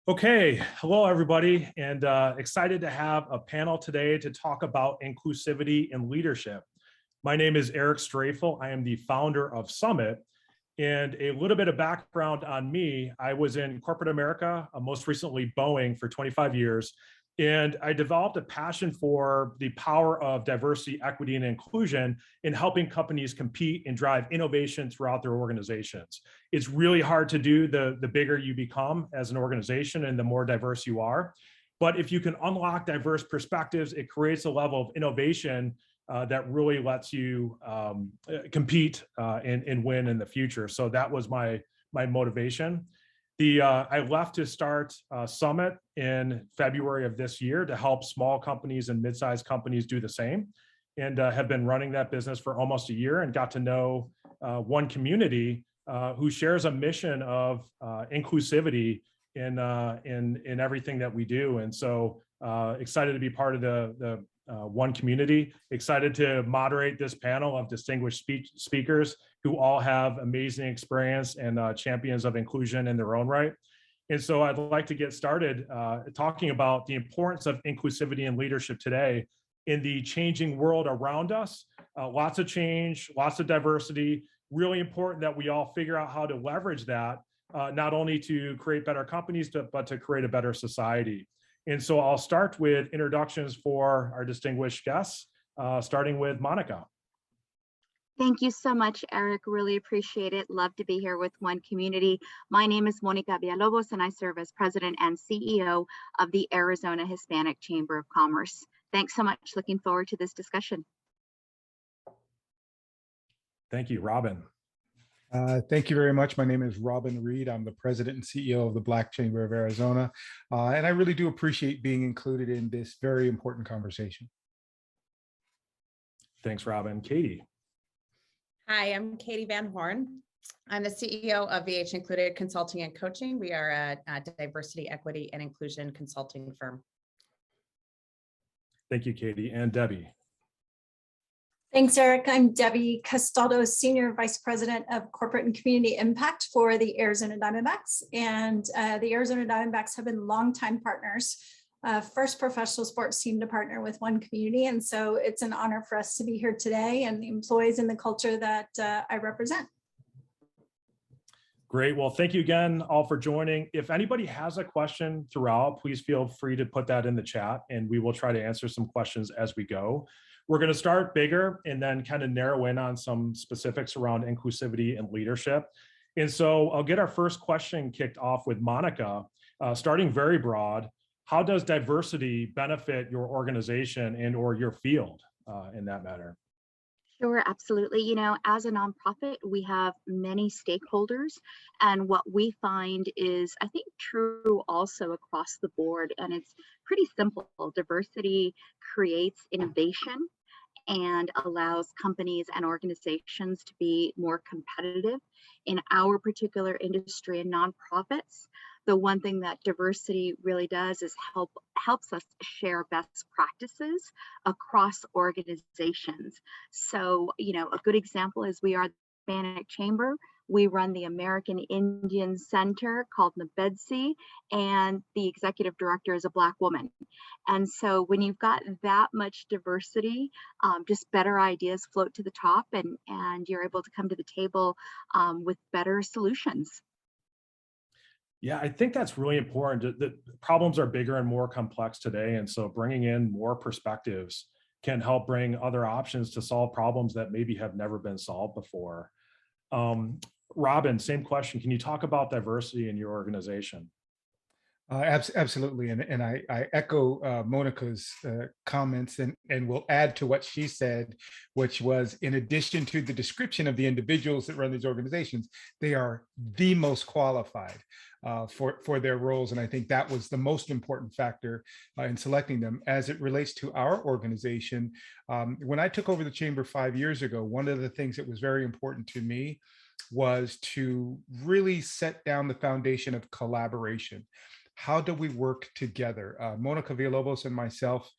Okay, hello everybody, and excited to have a panel today to talk about inclusivity and leadership. My name is Eric Strafel. I am the founder of Summit, and a little bit of background on me. I was in corporate America, most recently Boeing for 25 years, and I developed a passion for the power of diversity, equity, and inclusion in helping companies compete and drive innovation throughout their organizations. It's really hard to do the bigger you become as an organization and the more diverse you are. But if you can unlock diverse perspectives, it creates a level of innovation that really lets you compete and win in the future. So that was my motivation. I left to start Summit in February of this year to help small companies and mid-sized companies do the same, and have been running that business for almost a year and got to know one community who shares a mission of inclusivity in everything that we do. And so excited to be part of the one community, excited to moderate this panel of distinguished speakers who all have amazing experience and champions of inclusion in their own right. And so I'd like to get started talking about the importance of inclusivity and leadership today in the changing world around us. Lots of change, lots of diversity, really important that we all figure out how to leverage that, not only to create better companies, but to create a better society. And so I'll start with introductions for our distinguished guests, starting with Monica. Thank you so much, Eric. Really appreciate it. Love to be here with One Community. My name is Monica Villalobos, and I serve as President and CEO of the Arizona Hispanic Chamber of Commerce. Thanks so much. Looking forward to this discussion. Thank you, Robin. Thank you very much. My name is Robin Reed. I'm the President and CEO of the Black Chamber of Arizona. And I really do appreciate being included in this very important conversation. Thanks, Robin. Katee. Hi, I'm Katee Van Horn. I'm the CEO of VH Included Consulting and Coaching. We are a diversity, equity, and inclusion consulting firm. Thank you, Katee. And Debbie. Thanks, Eric. I'm Debbie Castaldo, Senior Vice President of Corporate and Community Impact for the Arizona Diamondbacks. And the Arizona Diamondbacks have been longtime partners, first professional sports team to partner with One Community. And so it's an honor for us to be here today and the employees and the culture that I represent. Great. Well, thank you again all for joining. If anybody has a question throughout, please feel free to put that in the chat and we will try to answer some questions as we go. We're going to start bigger and then kind of narrow in on some specifics around inclusivity and leadership. And so I'll get our first question kicked off with Monica, starting very broad. How does diversity benefit your organization and or your field in that matter? Sure, absolutely. You know, as a nonprofit, we have many stakeholders, and what we find is, I think, true also across the board, and it's pretty simple. Diversity creates innovation and allows companies and organizations to be more competitive. In our particular industry and nonprofits, the one thing that diversity really does is helps us share best practices across organizations. So, you know, a good example is we are the Hispanic Chamber. We run the American Indian Center called Nabedsi, and the executive director is a Black woman. And so when you've got that much diversity, just better ideas float to the top, and you're able to come to the table with better solutions. Yeah, I think that's really important. The problems are bigger and more complex today. And so bringing in more perspectives can help bring other options to solve problems that maybe have never been solved before. Robin, same question. Can you talk about diversity in your organization? Absolutely. And I echo Monica's comments and will add to what she said, which was, in addition to the description of the individuals that run these organizations, they are the most qualified for their roles. And I think that was the most important factor in selecting them. As it relates to our organization, when I took over the chamber 5 years ago, one of the things that was very important to me was to really set down the foundation of collaboration. How do we work together? Monica Villalobos and myself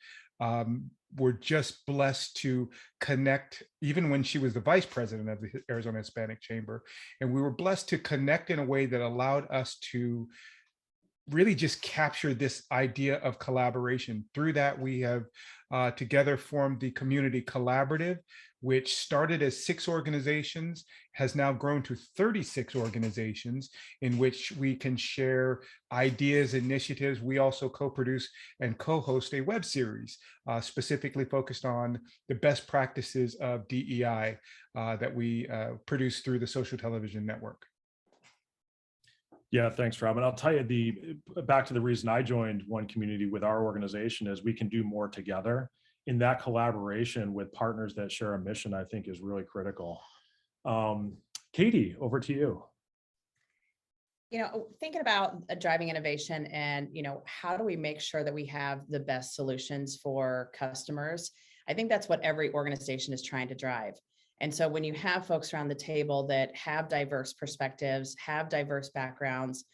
were just blessed to connect, even when she was the vice president of the Arizona Hispanic Chamber. And we were blessed to connect in a way that allowed us to really just capture this idea of collaboration. Through that, we have together formed the Community Collaborative, which started as 6 organizations, has now grown to 36 organizations in which we can share ideas, initiatives. We also co-produce and co-host a web series specifically focused on the best practices of DEI that we produce through the Social Television Network. Yeah, thanks, Rob. And I'll tell you, back to the reason I joined One Community with our organization is we can do more together. In that collaboration with partners that share a mission, I think is really critical. Katee, over to you. Thinking about driving innovation and, how do we make sure that we have the best solutions for customers? I think that's what every organization is trying to drive. And so when you have folks around the table that have diverse perspectives, have diverse backgrounds,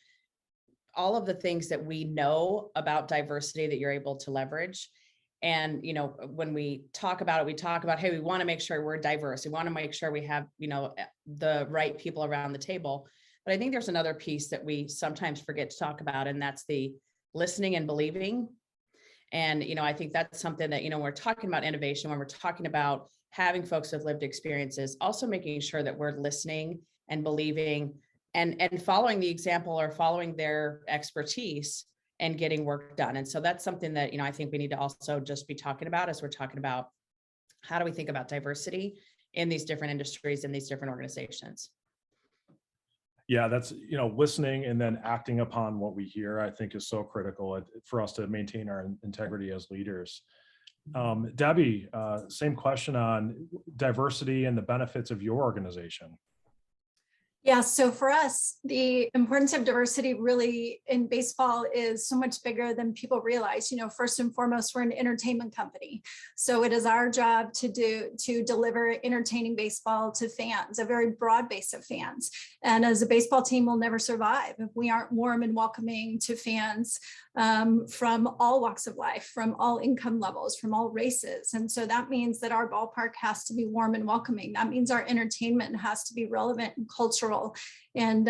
all of the things that we know about diversity that you're able to leverage. And, when we talk about it, we talk about, hey, we want to make sure we're diverse. We want to make sure we have, the right people around the table. But I think there's another piece that we sometimes forget to talk about, and that's the listening and believing. And, I think that's something that, we're talking about innovation, when we're talking about having folks with lived experiences, also making sure that we're listening and believing and following the example or following their expertise and getting work done. And so that's something that, I think we need to also just be talking about as we're talking about how do we think about diversity in these different industries, in these different organizations. Yeah, that's, listening and then acting upon what we hear, I think is so critical for us to maintain our integrity as leaders. Debbie, same question on diversity and the benefits of your organization. Yeah, so for us, the importance of diversity really in baseball is so much bigger than people realize. First and foremost, we're an entertainment company. So it is our job to deliver entertaining baseball to fans, a very broad base of fans. And as a baseball team, we'll never survive if we aren't warm and welcoming to fans from all walks of life, from all income levels, from all races. And so that means that our ballpark has to be warm and welcoming. That means our entertainment has to be relevant and cultural. And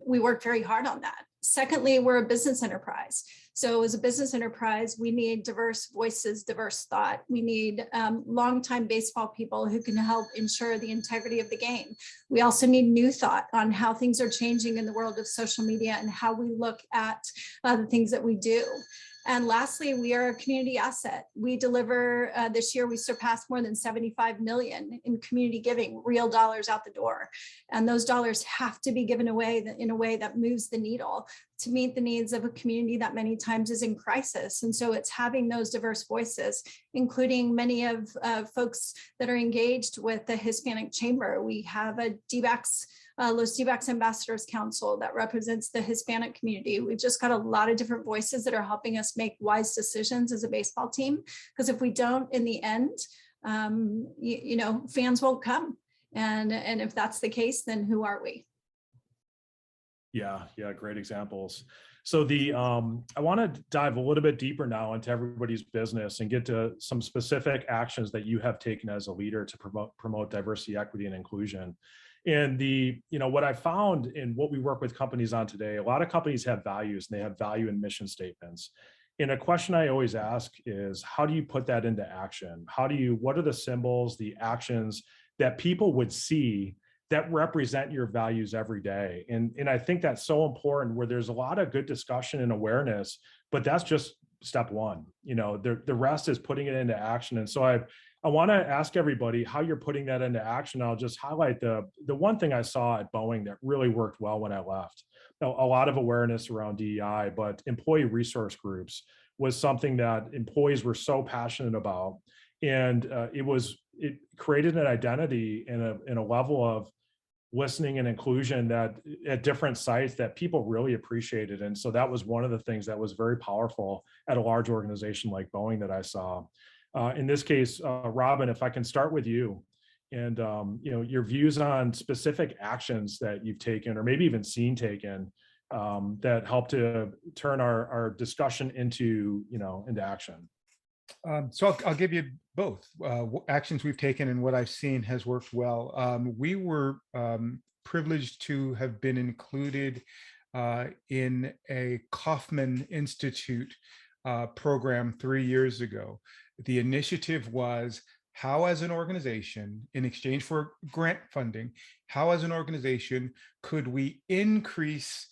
we work very hard on that. Secondly, we're a business enterprise. So as a business enterprise, we need diverse voices, diverse thought. We need longtime baseball people who can help ensure the integrity of the game. We also need new thought on how things are changing in the world of social media and how we look at the things that we do. And lastly, we are a community asset. We deliver, this year, we surpassed more than 75 million in community giving, real dollars out the door. And those dollars have to be given away in a way that moves the needle to meet the needs of a community that many times is in crisis. And so it's having those diverse voices, including many of folks that are engaged with the Hispanic Chamber. We have a Los D-backs Ambassadors Council that represents the Hispanic community. We've just got a lot of different voices that are helping us make wise decisions as a baseball team. Because if we don't, in the end, fans won't come. And if that's the case, then who are we? Yeah, great examples. So I want to dive a little bit deeper now into everybody's business and get to some specific actions that you have taken as a leader to promote diversity, equity, and inclusion. And what I found in what we work with companies on today, a lot of companies have values and they have value and mission statements. And a question I always ask is, how do you put that into action? What are the symbols, the actions that people would see that represent your values every day? And I think that's so important, where there's a lot of good discussion and awareness, but that's just step one. The rest is putting it into action. And so I want to ask everybody how you're putting that into action. I'll just highlight the one thing I saw at Boeing that really worked well when I left. Now, a lot of awareness around DEI, but employee resource groups was something that employees were so passionate about. And it created an identity and a level of listening and inclusion that at different sites that people really appreciated. And so that was one of the things that was very powerful at a large organization like Boeing that I saw. In this case, Robin, if I can start with you and your views on specific actions that you've taken or maybe even seen taken that help to turn our discussion into action. So I'll give you both. Actions we've taken and what I've seen has worked well. We were privileged to have been included in a Kauffman Institute program 3 years ago. The initiative was how, as an organization, in exchange for grant funding, how as an organization could we increase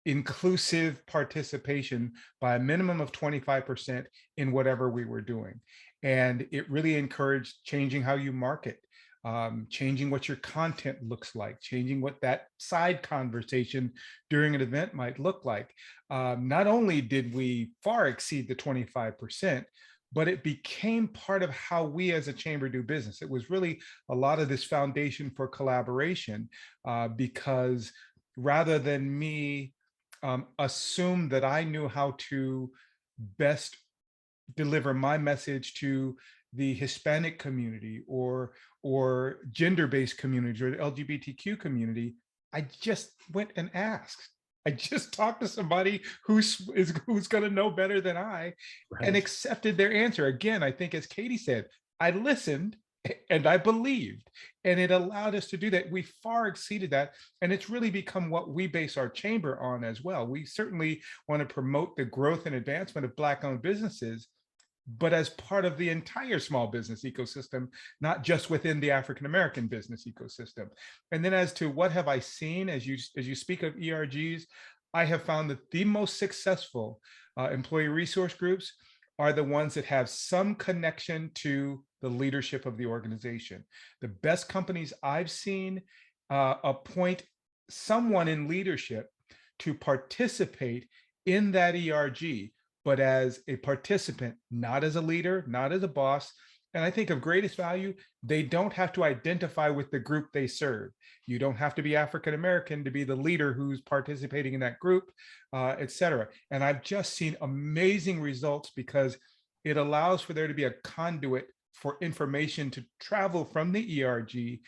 inclusive participation by a minimum of 25% in whatever we were doing. And it really encouraged changing how you market, changing what your content looks like, changing what that side conversation during an event might look like. Not only did we far exceed the 25%, but it became part of how we as a chamber do business. It was really a lot of this foundation for collaboration, because rather than me assume that I knew how to best deliver my message to the Hispanic community or gender-based communities or the LGBTQ community, I just went and asked. I just talked to somebody who's going to know better than I, and accepted their answer. Again, I think, as Katee said, I listened and I believed, and it allowed us to do that. We far exceeded that, and it's really become what we base our chamber on as well. We certainly want to promote the growth and advancement of Black-owned businesses, but as part of the entire small business ecosystem, not just within the African-American business ecosystem. And then as to what have I seen, as you speak of ERGs, I have found that the most successful employee resource groups are the ones that have some connection to the leadership of the organization. The best companies I've seen appoint someone in leadership to participate in that ERG, but as a participant, not as a leader, not as a boss. And I think of greatest value, they don't have to identify with the group they serve. You don't have to be African-American to be the leader who's participating in that group, et cetera. And I've just seen amazing results because it allows for there to be a conduit for information to travel from the ERG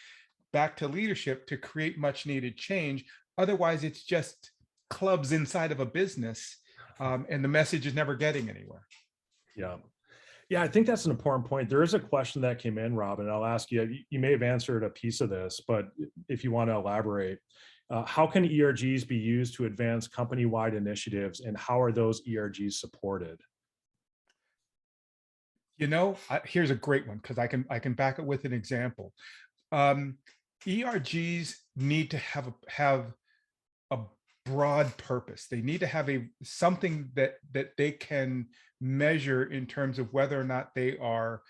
back to leadership to create much needed change. Otherwise, it's just clubs inside of a business, and the message is never getting anywhere. Yeah. Yeah, I think that's an important point. There is a question that came in, Rob, and I'll ask you, you may have answered a piece of this, but if you want to elaborate, how can ERGs be used to advance company-wide initiatives, and how are those ERGs supported? You know, here's a great one, because I can back it with an example. ERGs need to have a broad purpose. They need to have something that they can measure in terms of whether or not they are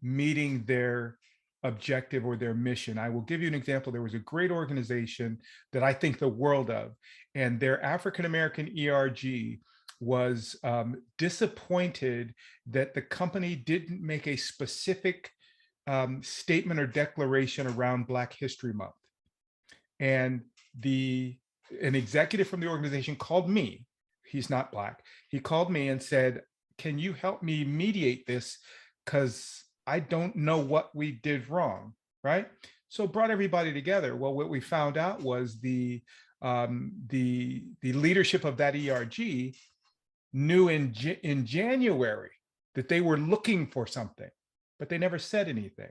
meeting their objective or their mission. I will give you an example. There was a great organization that I think the world of, and their African-American ERG was disappointed that the company didn't make a specific statement or declaration around Black History Month. And an executive from the organization called me. He's not Black. He called me and said, can you help me mediate this? Because I don't know what we did wrong, right? So brought everybody together. Well, what we found out was the leadership of that ERG knew in January that they were looking for something, but they never said anything.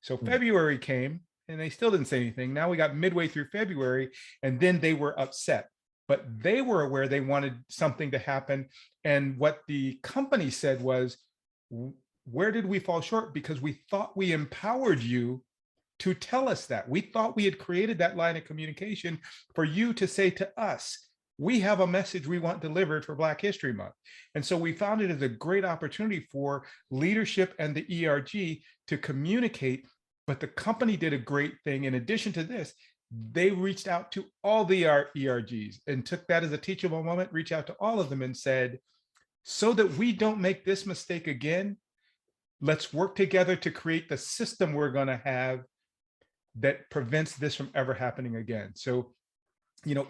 So February came and they still didn't say anything. Now we got midway through February, and then they were upset, but they were aware they wanted something to happen. And what the company said was, where did we fall short? Because we thought we empowered you to tell us that. We thought we had created that line of communication for you to say to us, we have a message we want delivered for Black History Month. And so we found it as a great opportunity for leadership and the ERG to communicate. But the company did a great thing. In addition to this, they reached out to all the ERGs and took that as a teachable moment, reached out to all of them and said, so that we don't make this mistake again, let's work together to create the system we're going to have that prevents this from ever happening again. So, you know,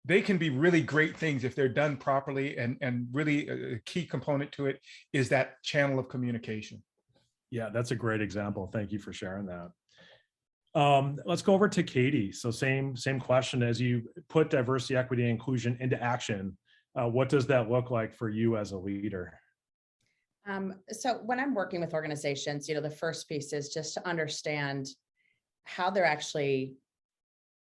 they can be really great things if they're done properly, and really a key component to it is that channel of communication. Yeah, that's a great example. Thank you for sharing that. Let's go over to Katee. So same question. As you put diversity, equity, and inclusion into action, what does that look like for you as a leader? So when I'm working with organizations, you know, the first piece is just to understand how they're actually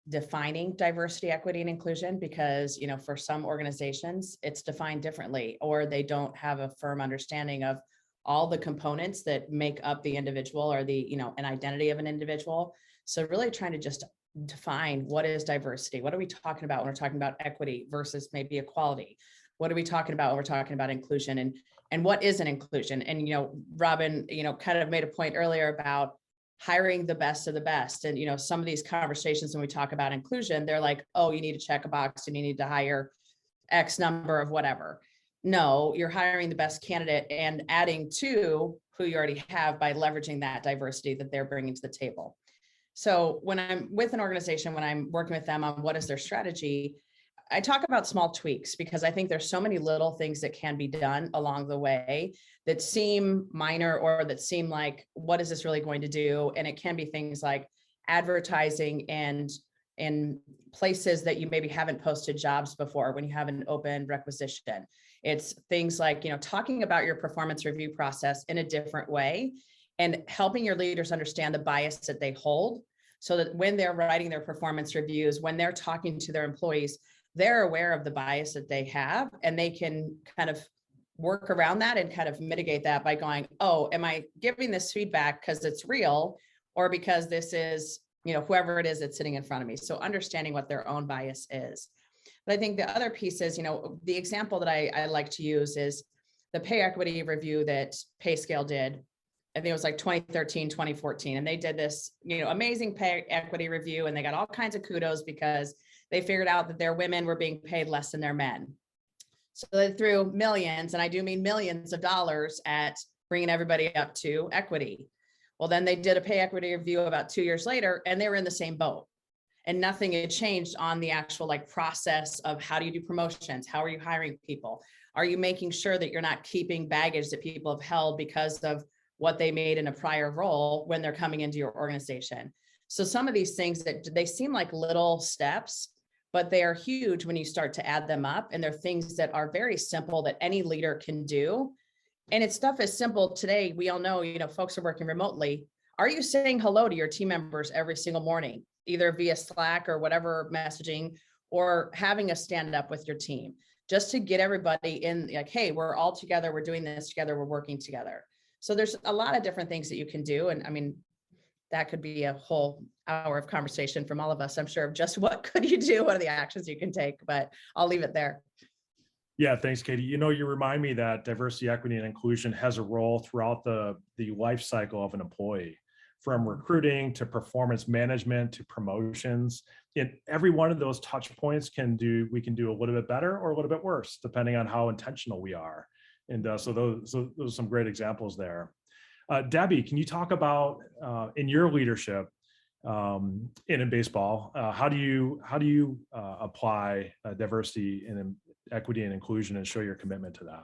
defining diversity, equity, and inclusion, because, you know, for some organizations, it's defined differently, or they don't have a firm understanding of all the components that make up the individual, or the, you know, an identity of an individual. So really trying to just define what is diversity. What are we talking about when we're talking about equity versus maybe equality? What are we talking about when we're talking about inclusion, and what is an inclusion? And, you know, Robin, you know, kind of made a point earlier about hiring the best of the best. And, you know, some of these conversations when we talk about inclusion, they're like, oh, you need to check a box and you need to hire X number of whatever. No, you're hiring the best candidate and adding to who you already have by leveraging that diversity that they're bringing to the table. So when I'm with an organization, when I'm working with them on what is their strategy, I talk about small tweaks, because I think there's so many little things that can be done along the way that seem minor, or that seem like, what is this really going to do? And it can be things like advertising and in places that you maybe haven't posted jobs before when you have an open requisition. It's things like, you know, talking about your performance review process in a different way and helping your leaders understand the bias that they hold, so that when they're writing their performance reviews, when they're talking to their employees, they're aware of the bias that they have, and they can kind of work around that and kind of mitigate that by going, oh, am I giving this feedback because it's real, or because this is, you know, whoever it is that's sitting in front of me? So understanding what their own bias is. But I think the other piece is, you know, the example that I like to use is the pay equity review that PayScale did. I think it was like 2013, 2014. And they did this, you know, amazing pay equity review, and they got all kinds of kudos because they figured out that their women were being paid less than their men. So they threw millions, and I do mean millions of dollars, at bringing everybody up to equity. Well, then they did a pay equity review about 2 years later, and they were in the same boat, and nothing had changed on the actual like process of how do you do promotions? How are you hiring people? Are you making sure that you're not keeping baggage that people have held because of what they made in a prior role when they're coming into your organization? So some of these things that they seem like little steps, but they are huge when you start to add them up. And they're things that are very simple that any leader can do. And it's stuff as simple today. We all know, you know, folks are working remotely. Are you saying hello to your team members every single morning, either via Slack or whatever messaging, or having a stand up with your team, just to get everybody in like, hey, we're all together. We're doing this together. We're working together. So there's a lot of different things that you can do. And I mean, that could be a whole hour of conversation from all of us, I'm sure, of just what could you do, what are the actions you can take, but I'll leave it there. Yeah, thanks, Katee. You know, you remind me that diversity, equity, and inclusion has a role throughout the life cycle of an employee, from recruiting to performance management to promotions. In every one of those touch points we can do a little bit better or a little bit worse, depending on how intentional we are. And so those are some great examples there. Debbie, can you talk about in your leadership in baseball, how do you apply diversity and equity and inclusion and show your commitment to that?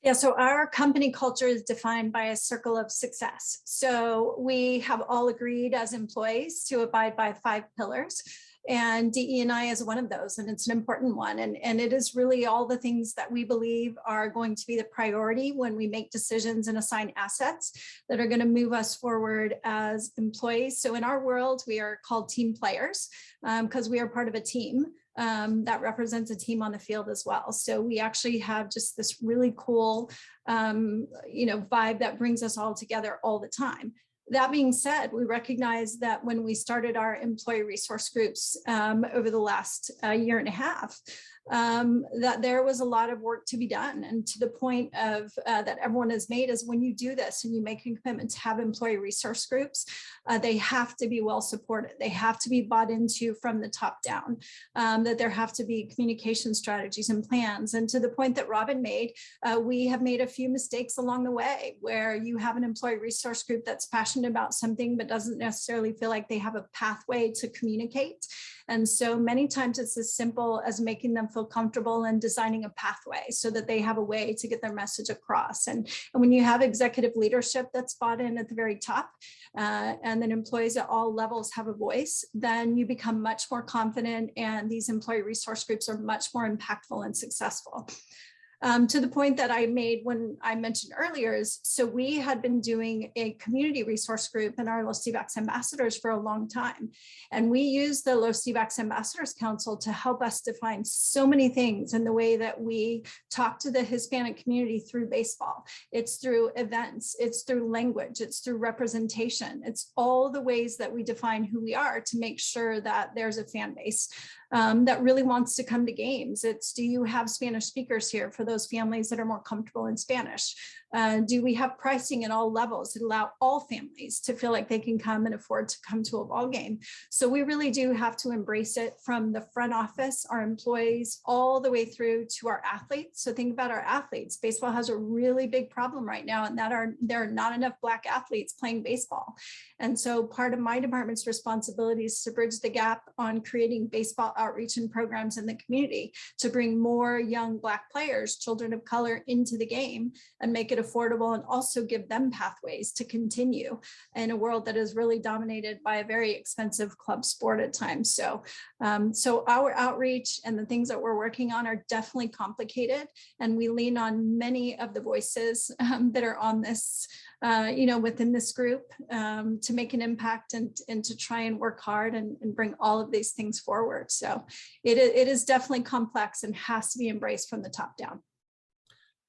Yeah, so our company culture is defined by a circle of success. So we have all agreed as employees to abide by 5 pillars. And DE&I is one of those, and it's an important one. And it is really all the things that we believe are going to be the priority when we make decisions and assign assets that are going to move us forward as employees. So in our world, we are called team players because we are part of a team that represents a team on the field as well. So we actually have just this really cool, vibe that brings us all together all the time. That being said, we recognize that when we started our employee resource groups over the last year and a half, that there was a lot of work to be done. And to the point of that everyone has made is when you do this and you make a commitment to have employee resource groups, they have to be well supported. They have to be bought into from the top down, that there have to be communication strategies and plans. And to the point that Robin made, we have made a few mistakes along the way where you have an employee resource group that's passionate about something, but doesn't necessarily feel like they have a pathway to communicate. And so many times it's as simple as making them feel comfortable and designing a pathway so that they have a way to get their message across. And when you have executive leadership that's bought in at the very top, and then employees at all levels have a voice, then you become much more confident, and these employee resource groups are much more impactful and successful. To the point that I made when I mentioned earlier is, so we had been doing a community resource group in our Los CBACs ambassadors for a long time. And we use the Los CBACs Ambassadors Council to help us define so many things in the way that we talk to the Hispanic community through baseball. It's through events, it's through language, it's through representation. It's all the ways that we define who we are to make sure that there's a fan base that really wants to come to games. It's, do you have Spanish speakers here for those families that are more comfortable in Spanish? Do we have pricing at all levels that allow all families to feel like they can come and afford to come to a ball game? So we really do have to embrace it from the front office, our employees, all the way through to our athletes. So think about our athletes. Baseball has a really big problem right now, and there are not enough Black athletes playing baseball. And so part of my department's responsibility is to bridge the gap on creating baseball outreach and programs in the community to bring more young Black players, children of color, into the game and make it affordable, and also give them pathways to continue in a world that is really dominated by a very expensive club sport at times. So, so our outreach and the things that we're working on are definitely complicated, and we lean on many of the voices that are on this, within this group to make an impact and to try and work hard and bring all of these things forward. So it is definitely complex and has to be embraced from the top down.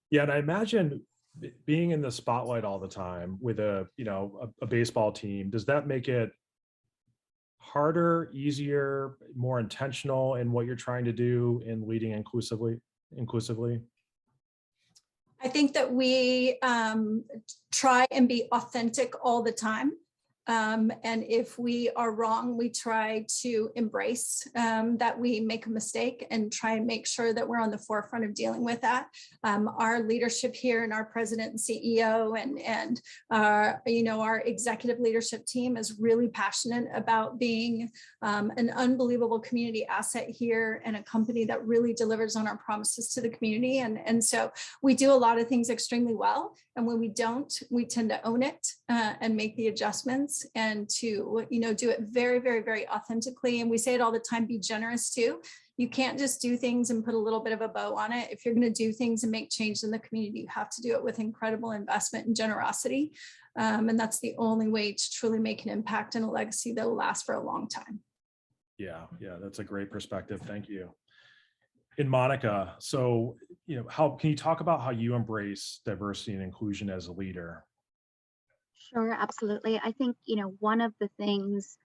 Yeah, and I imagine being in the spotlight all the time with a baseball team, does that make it harder, easier, more intentional in what you're trying to do in leading inclusively? I think that we try and be authentic all the time. And if we are wrong, we try to embrace that we make a mistake and try and make sure that we're on the forefront of dealing with that. Our leadership here and our president and CEO and our executive leadership team is really passionate about being an unbelievable community asset here and a company that really delivers on our promises to the community. And so we do a lot of things extremely well. And when we don't, we tend to own it and make the adjustments and to, do it very, very, very authentically. And we say it all the time, be generous too. You can't just do things and put a little bit of a bow on it. If you're going to do things and make change in the community, you have to do it with incredible investment and generosity. And that's the only way to truly make an impact and a legacy that will last for a long time. Yeah, that's a great perspective. Thank you. And Monica, so, how can you talk about how you embrace diversity and inclusion as a leader? Sure, absolutely. I think, one of the things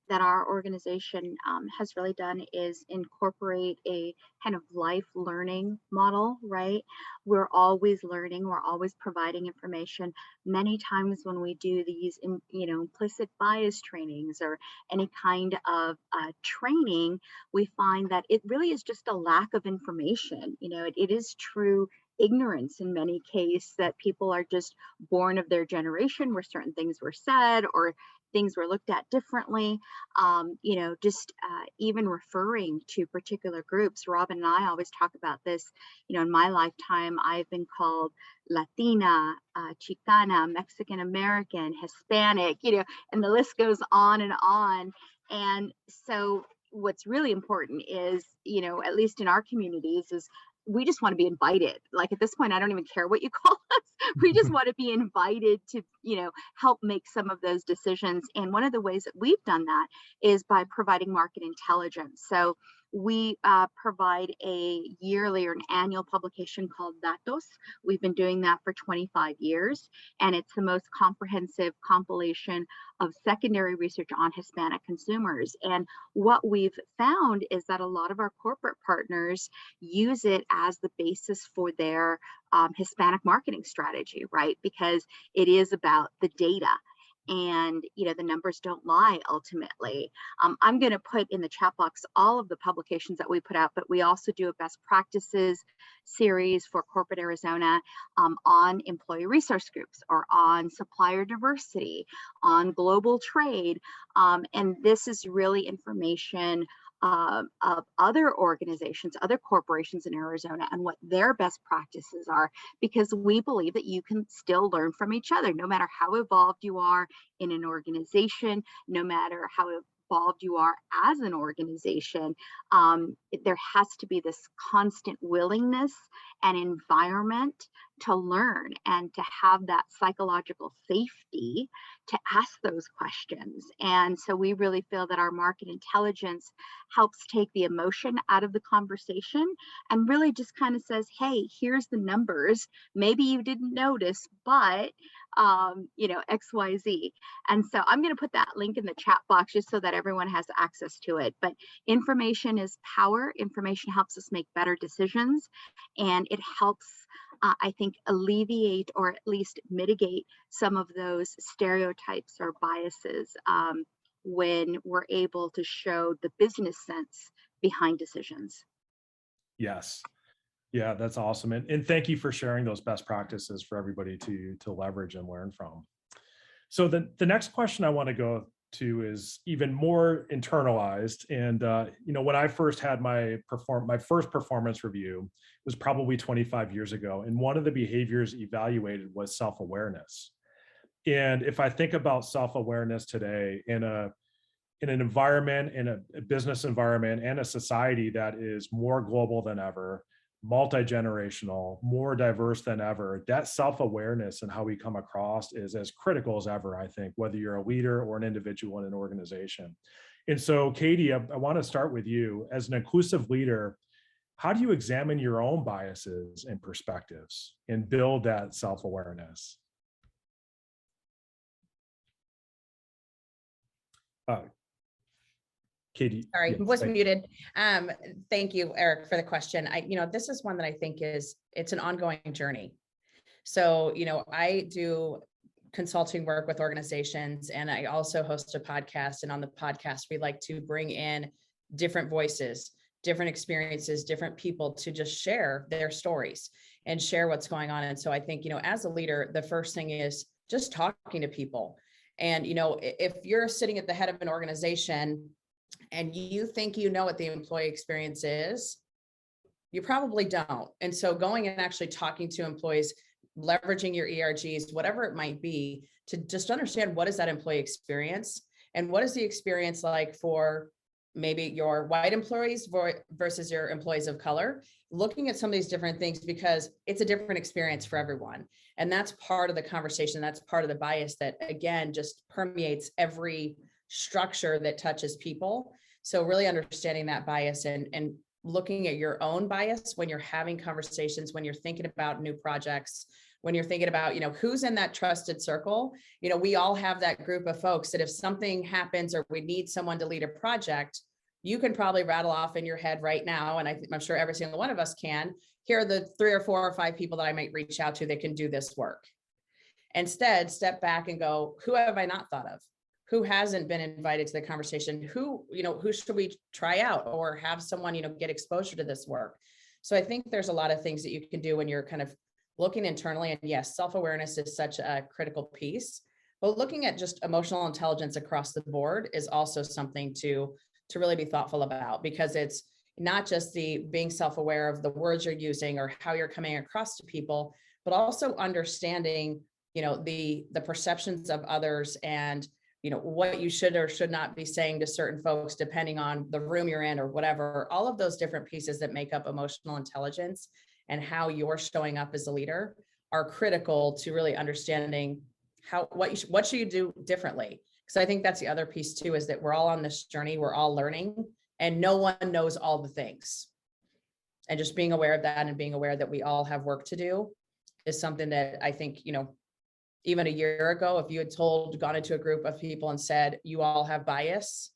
that our organization has really done is incorporate a kind of life learning model, right? We're always learning, we're always providing information. Many times when we do these, implicit bias trainings or any kind of training, we find that it really is just a lack of information. It is true ignorance in many cases that people are just born of their generation where certain things were said or things were looked at differently. Even referring to particular groups. Robin and I always talk about this. In my lifetime, I've been called Latina, Chicana, Mexican American, Hispanic, and the list goes on and on. And so what's really important is, at least in our communities, is we just want to be invited. Like at this point, I don't even care what you call us. We just want to be invited to, help make some of those decisions. And one of the ways that we've done that is by providing market intelligence. So we provide a yearly or an annual publication called Datos. We've been doing that for 25 years, and it's the most comprehensive compilation of secondary research on Hispanic consumers. And what we've found is that a lot of our corporate partners use it as the basis for their Hispanic marketing strategy, right? Because it is about the data. And the numbers don't lie ultimately. I'm going to put in the chat box all of the publications that we put out, but we also do a best practices series for corporate Arizona on employee resource groups or on supplier diversity, on global trade. And this is really information of other organizations, other corporations in Arizona, and what their best practices are, because we believe that you can still learn from each other, no matter how evolved you are in an organization, no matter how involved you are as an organization. There has to be this constant willingness an environment to learn and to have that psychological safety to ask those questions. And so we really feel that our market intelligence helps take the emotion out of the conversation and really just kind of says, hey, here's the numbers. Maybe you didn't notice, but XYZ. And so I'm going to put that link in the chat box just so that everyone has access to it. But information is power. Information helps us make better decisions, and it helps I think alleviate or at least mitigate some of those stereotypes or biases when we're able to show the business sense behind decisions. Yes. Yeah, that's awesome. And thank you for sharing those best practices for everybody to leverage and learn from. So the next question I want to go to is even more internalized. And when I first had my first performance review was probably 25 years ago. And one of the behaviors evaluated was self-awareness. And if I think about self-awareness today in an environment, in a business environment and a society that is more global than ever, multi-generational, more diverse than ever, that self-awareness and how we come across is as critical as ever, I think, whether you're a leader or an individual in an organization. And so, Katee, I want to start with you. As an inclusive leader, how do you examine your own biases and perspectives and build that self-awareness? Katee. Sorry, yes, was muted. Thank you, Eric, for the question. This is one that I think it's an ongoing journey. So, I do consulting work with organizations, and I also host a podcast. And on the podcast, we like to bring in different voices, different experiences, different people to just share their stories and share what's going on. And so I think, as a leader, the first thing is just talking to people. And, if you're sitting at the head of an organization and you think you know what the employee experience is, you probably don't. And so going and actually talking to employees, leveraging your ERGs, whatever it might be, to just understand what is that employee experience and what is the experience like for maybe your white employees versus your employees of color, looking at some of these different things because it's a different experience for everyone. And that's part of the conversation. That's part of the bias that, again, just permeates every structure that touches people. So really understanding that bias and looking at your own bias when you're having conversations, when you're thinking about new projects, when you're thinking about, who's in that trusted circle. We all have that group of folks that if something happens or we need someone to lead a project, you can probably rattle off in your head right now. And I'm sure every single one of us can. Here are the 3 or 4 or 5 people that I might reach out to that can do this work. Instead, step back and go, who have I not thought of? Who hasn't been invited to the conversation? Who should we try out or have someone, get exposure to this work? So I think there's a lot of things that you can do when you're kind of looking internally. And yes, self-awareness is such a critical piece, but looking at just emotional intelligence across the board is also something to really be thoughtful about, because it's not just the being self-aware of the words you're using or how you're coming across to people, but also understanding, the perceptions of others and what you should or should not be saying to certain folks, depending on the room you're in or whatever, all of those different pieces that make up emotional intelligence and how you're showing up as a leader are critical to really understanding what should you do differently. Because I think that's the other piece too, is that we're all on this journey, we're all learning, and no one knows all the things. And just being aware of that and being aware that we all have work to do is something that I think, even a year ago, if you had gone into a group of people and said, you all have bias,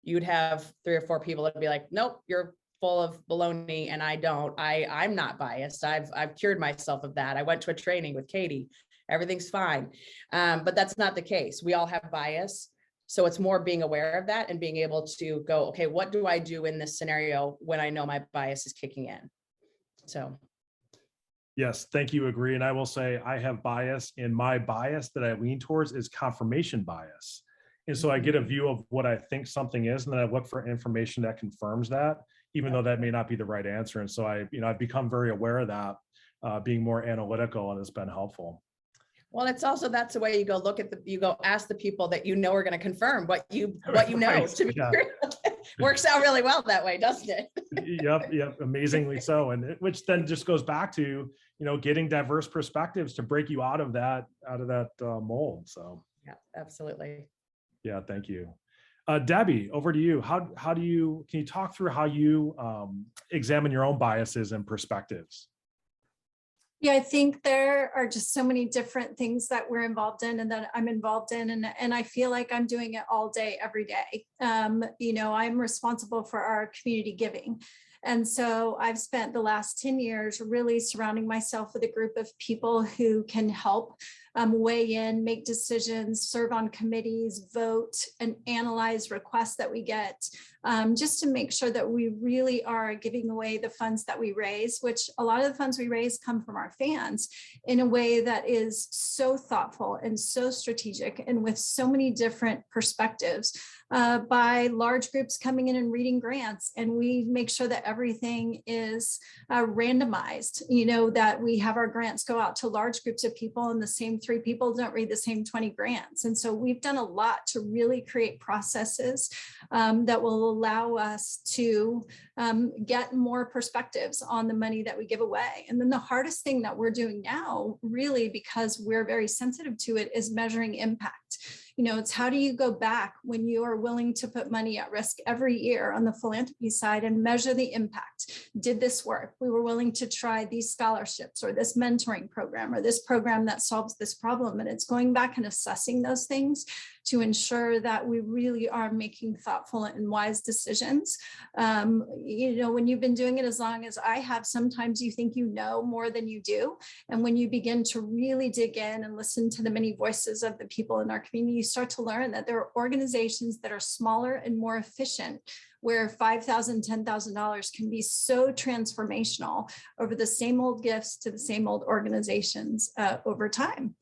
you'd have 3 or 4 people that would be like, nope, you're full of baloney and I don't. I'm not biased. I've cured myself of that. I went to a training with Katee. Everything's fine. But that's not the case. We all have bias. So it's more being aware of that and being able to go, okay, what do I do in this scenario when I know my bias is kicking in? So. Yes, thank you. Agree. And I will say I have bias, and my bias that I lean towards is confirmation bias. And so I get a view of what I think something is, and then I look for information that confirms that, even though that may not be the right answer. And so I've become very aware of that, being more analytical, and it's been helpful. Well, it's also, that's the way you go ask the people that are going to confirm what you know. Right. To be Yeah. true. Works out really well that way, doesn't it? Yep, amazingly so. And which then just goes back to, getting diverse perspectives to break you out of that mold. So Yeah, absolutely. yeah, thank you. Debbie, over to you. Can you talk through how you examine your own biases and perspectives? Yeah, I think there are just so many different things that we're involved in and that I'm involved in. And I feel like I'm doing it all day, every day. I'm responsible for our community giving. And so I've spent the last 10 years really surrounding myself with a group of people who can help weigh in, make decisions, serve on committees, vote, and analyze requests that we get, just to make sure that we really are giving away the funds that we raise, which a lot of the funds we raise come from our fans, in a way that is so thoughtful and so strategic and with so many different perspectives, by large groups coming in and reading grants. And we make sure that everything is randomized, that we have our grants go out to large groups of people, and the same 3 people don't read the same 20 grants. And so we've done a lot to really create processes that will allow us to get more perspectives on the money that we give away. And then the hardest thing that we're doing now, really, because we're very sensitive to it, is measuring impact. It's how do you go back when you are willing to put money at risk every year on the philanthropy side and measure the impact? Did this work? We were willing to try these scholarships or this mentoring program or this program that solves this problem. And it's going back and assessing those things to ensure that we really are making thoughtful and wise decisions. When you've been doing it as long as I have, sometimes you think you know more than you do. And when you begin to really dig in and listen to the many voices of the people in our community, you start to learn that there are organizations that are smaller and more efficient, where $5,000, $10,000 can be so transformational over the same old gifts to the same old organizations over time.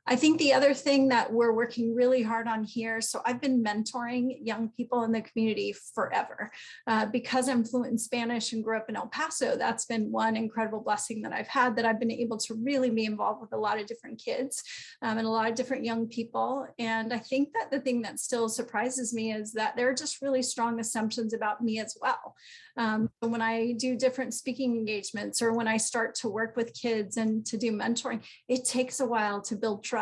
I think the other thing that we're working really hard on here, so I've been mentoring young people in the community forever. Because I'm fluent in Spanish and grew up in El Paso, that's been one incredible blessing that I've had, that I've been able to really be involved with a lot of different kids and a lot of different young people. And I think that the thing that still surprises me is that there are just really strong assumptions about me as well. When I do different speaking engagements, or when I start to work with kids and to do mentoring, it takes a while to build trust.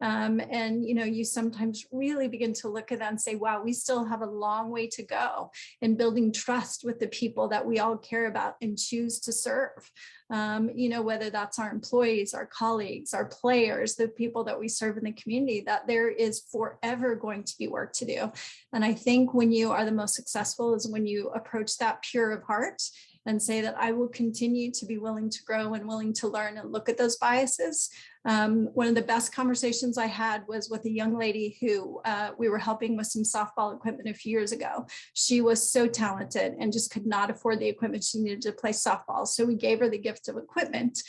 You sometimes really begin to look at that and say, wow, we still have a long way to go in building trust with the people that we all care about and choose to serve. Whether that's our employees, our colleagues, our players, the people that we serve in the community, that there is forever going to be work to do. And I think when you are the most successful is when you approach that pure of heart and say that I will continue to be willing to grow and willing to learn and look at those biases. One of the best conversations I had was with a young lady who we were helping with some softball equipment a few years ago. She was so talented and just could not afford the equipment she needed to play softball. So we gave her the gift of equipment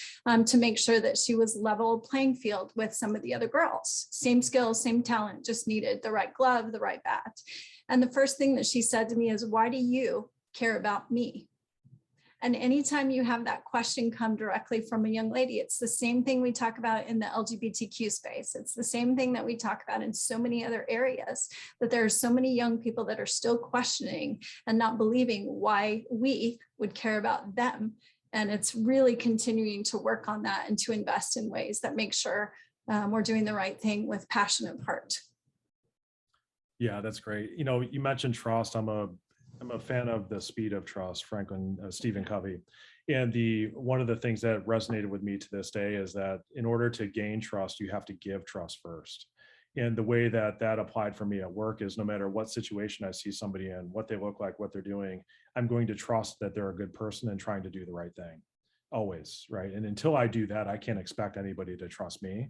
to make sure that she was level playing field with some of the other girls. Same skills, same talent, just needed the right glove, the right bat. And the first thing that she said to me is, why do you care about me? And anytime you have that question come directly from a young lady, it's the same thing we talk about in the LGBTQ space. It's the same thing that we talk about in so many other areas, that there are so many young people that are still questioning and not believing why we would care about them. And it's really continuing to work on that and to invest in ways that make sure we're doing the right thing with passion of heart. Yeah, that's great. You mentioned trust. I'm a fan of The Speed of Trust, Stephen Covey. And one of the things that resonated with me to this day is that in order to gain trust, you have to give trust first. And the way that applied for me at work is, no matter what situation I see somebody in, what they look like, what they're doing, I'm going to trust that they're a good person and trying to do the right thing, always, right? And until I do that, I can't expect anybody to trust me.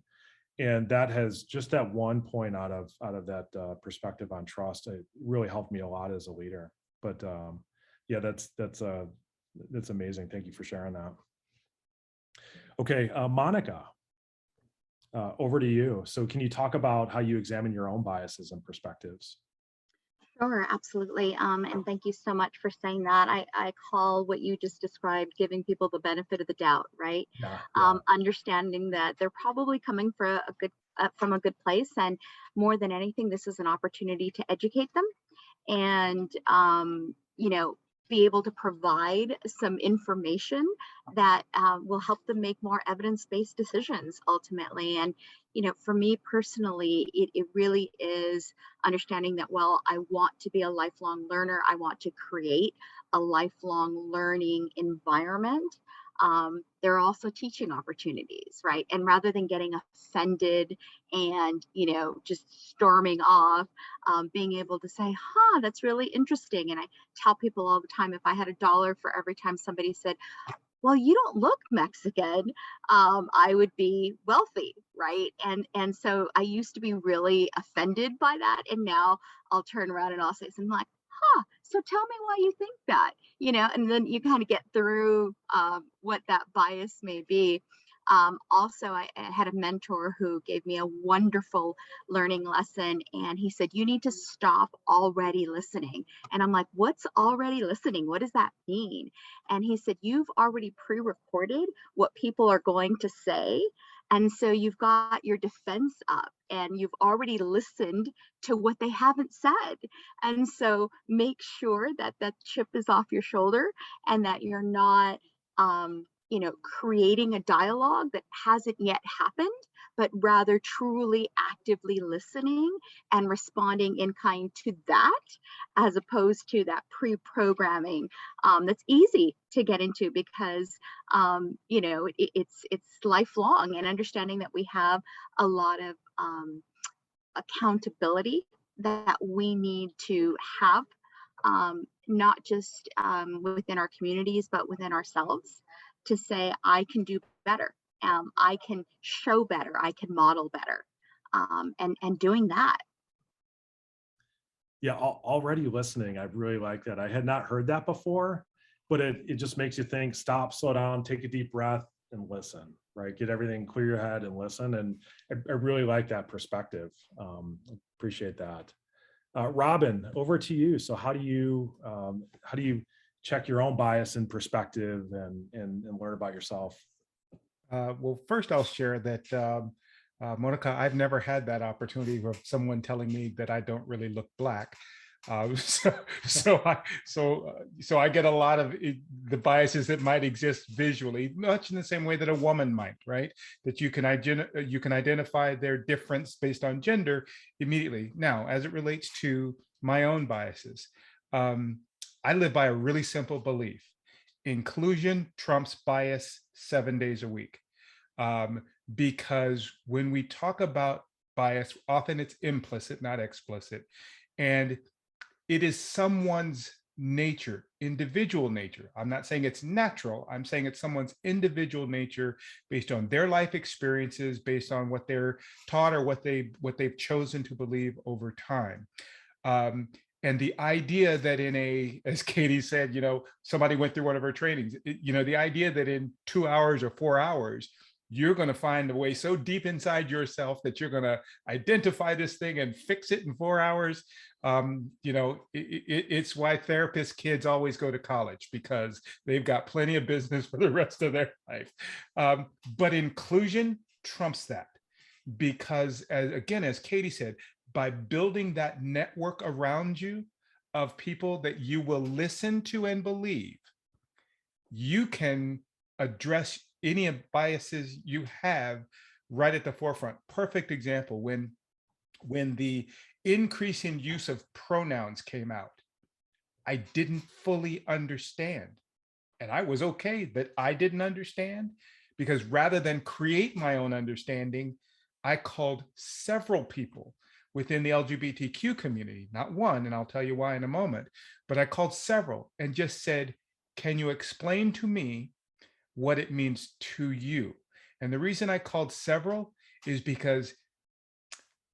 And that has just that one point out of that perspective on trust. It really helped me a lot as a leader. But yeah, that's amazing. Thank you for sharing that. Okay, Monica, over to you. So can you talk about how you examine your own biases and perspectives? Sure, absolutely. And thank you so much for saying that. I call what you just described giving people the benefit of the doubt, right? Yeah. Understanding that they're probably coming from a good place, and more than anything, this is an opportunity to educate them and, you know, be able to provide some information that will help them make more evidence-based decisions ultimately. And, you know, for me personally, it really is understanding that, well, I want to be a lifelong learner. I want to create a lifelong learning environment. There are also teaching opportunities, right? And rather than getting offended and, you know, just storming off, being able to say, huh, that's really interesting. And I tell people all the time, if I had $1 for every time somebody said, well, you don't look Mexican, I would be wealthy, right? And so I used to be really offended by that, and now I'll turn around and I'll say something like, huh, so tell me why you think that, you know, and then you kind of get through what that bias may be. Also, I had a mentor who gave me a wonderful learning lesson, and he said, you need to stop already listening. And I'm like, what's already listening? What does that mean? And he said, you've already pre-recorded what people are going to say. And so you've got your defense up and you've already listened to what they haven't said. And so make sure that that chip is off your shoulder and that you're not, you know, creating a dialogue that hasn't yet happened, but rather truly actively listening and responding in kind to that, as opposed to that pre-programming that's easy to get into because, you know, it's lifelong, and understanding that we have a lot of accountability that we need to have, not just within our communities, but within ourselves, to say, I can do better. I can show better. I can model better. And doing that. Yeah, already listening. I really like that. I had not heard that before, but it just makes you think, stop, slow down, take a deep breath and listen, right? Get everything, clear your head and listen. And I really like that perspective. Appreciate that. Robin, over to you. So how do you check your own bias and perspective and learn about yourself? Well, first I'll share that, Monica, I've never had that opportunity of someone telling me that I don't really look Black. So I get a lot of the biases that might exist visually, much in the same way that a woman might, right? That you can identify their difference based on gender immediately. Now, as it relates to my own biases, I live by a really simple belief: inclusion trumps bias 7 days a week. Because when we talk about bias, often it's implicit, not explicit. And it is someone's nature, individual nature. I'm not saying it's natural. I'm saying it's someone's individual nature based on their life experiences, based on what they're taught or what they've chosen to believe over time. And the idea that as Katee said, you know, somebody went through one of her trainings, you know, the idea that in 2 hours or 4 hours, you're going to find a way so deep inside yourself that you're going to identify this thing and fix it in 4 hours. You know, it's why therapist kids always go to college, because they've got plenty of business for the rest of their life. But inclusion trumps that, because as Katee said, by building that network around you of people that you will listen to and believe, you can address any biases you have right at the forefront. Perfect example, when the increase in use of pronouns came out, I didn't fully understand. And I was okay that I didn't understand, because rather than create my own understanding, I called several people within the LGBTQ community, not one, and I'll tell you why in a moment, but I called several and just said, can you explain to me what it means to you? And the reason I called several is because